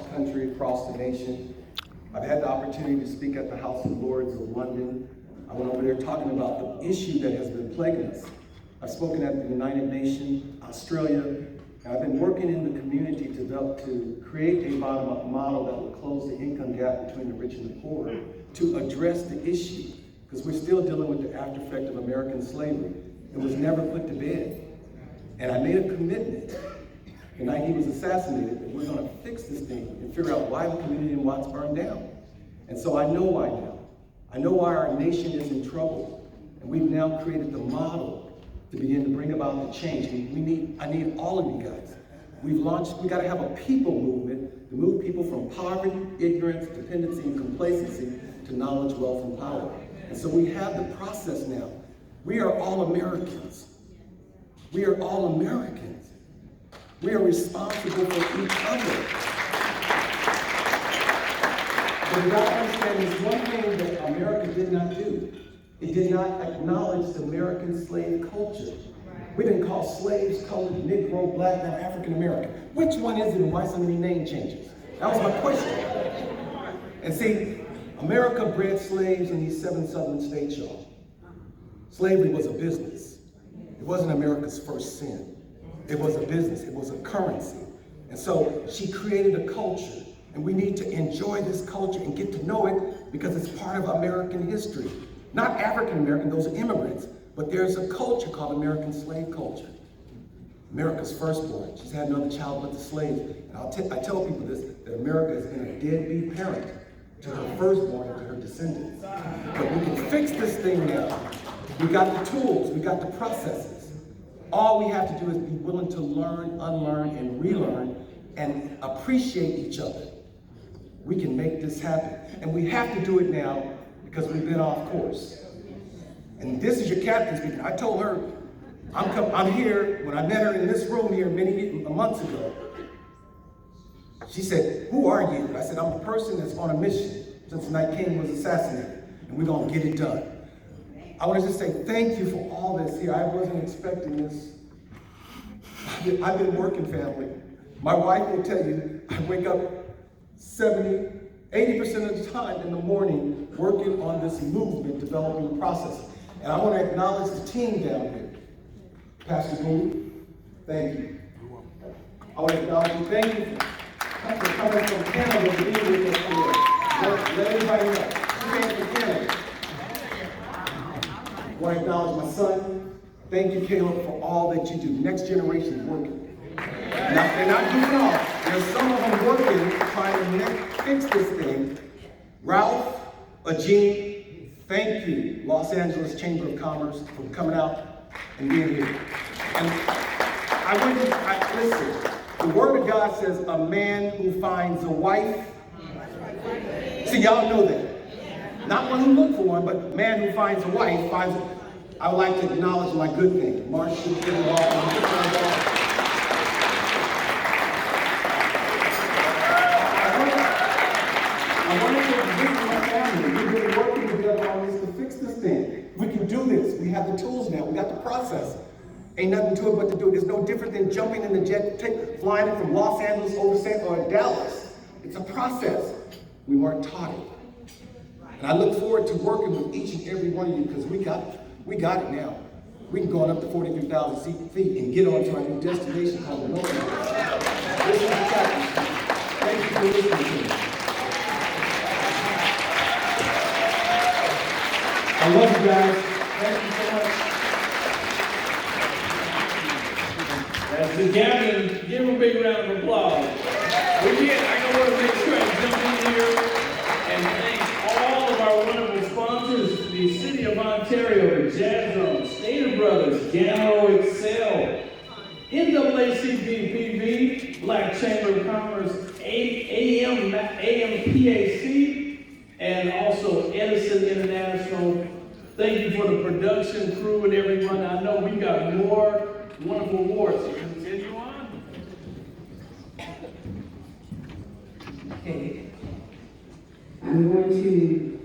country, across the nation. I've had the opportunity to speak at the House of Lords of London. I went over there talking about the issue that has been plaguing us. I've spoken at the United Nations, Australia, and I've been working in the community to create a bottom-up model that will close the income gap between the rich and the poor to address the issue, because we're still dealing with the after effect of American slavery. It was never put to bed. And I made a commitment the night he was assassinated that we're going to fix this thing and figure out why the community in Watts burned down. And so I know why now. I know why our nation is in trouble. And we've now created the model to begin to bring about the change. I need all of you guys. We got to have a people movement to move people from poverty, ignorance, dependency, and complacency to knowledge, wealth, and power. And so we have the process now. We are all Americans. We are all Americans. We are responsible for each other. But you got to understand there's one thing that America did not do. It did not acknowledge the American slave culture. We didn't call slaves colored, Negro, Black, and African American. Which one is it and why so many name changes? That was my question. And see, America bred slaves in these 7 southern states, y'all. Slavery was a business. It wasn't America's first sin. It was a business, it was a currency. And so she created a culture, and we need to enjoy this culture and get to know it because it's part of American history. Not African American, those are immigrants, but there's a culture called American slave culture. America's firstborn. She's had another child with the slaves. And I tell people this, that America has been a deadbeat parent to her firstborn and to her descendants. But we can fix this thing now. We got the tools, we got the processes. All we have to do is be willing to learn, unlearn, and relearn, and appreciate each other. We can make this happen. And we have to do it now because we've been off course. And this is your captain speaking. I told her, I'm here, when I met her in this room here many months ago, she said, "Who are you?" I said, "I'm a person that's on a mission since the night King was assassinated, and we're gonna get it done." I want to just say thank you for all this here. I wasn't expecting this. I've been working, family. My wife will tell you, I wake up 80% of the time in the morning working on this movement, developing the process. And I want to acknowledge the team down here. Pastor Boo, thank you. I want to acknowledge you. Thank you for coming from Canada to be with us here. Let everybody know. You came from Canada. I want to acknowledge my son. Thank you, Caleb, for all that you do. Next generation is working. They're not doing all. There's some of them working, trying to fix this thing. Ralph, Ajeen, thank you, Los Angeles Chamber of Commerce, for coming out and being here. And listen, the Word of God says, a man who finds a wife. See, y'all know that. Not one who look for one, but a man who finds a wife finds a... I would like to acknowledge my good thing. Marcia, Gerald, I want to visit my family. We've been working together on this to fix this thing. We can do this. We have the tools now. We got the process. Ain't nothing to it but to do it. It's no different than jumping in the jet, flying it from Los Angeles over or Dallas. It's a process. We weren't taught it. And I look forward to working with each and every one of you because we got it now. We can go on up to 43,000 feet and get on to our new destination called the North. This is the captain. Thank you for listening to me. I love you guys. Thank you so much. That's the captain. Give him a big round of applause. I want to make sure I jump in here and thank all of our wonderful sponsors, the City of Ontario, the J.E.T.M.A.C, Stater Brothers, Gamma Excel, NAACP, Black Chamber of Commerce, AMPAC, and also Edison International. Thank you for the production crew and everyone. I know we got more wonderful awards. Continue on. Okay. I'm going to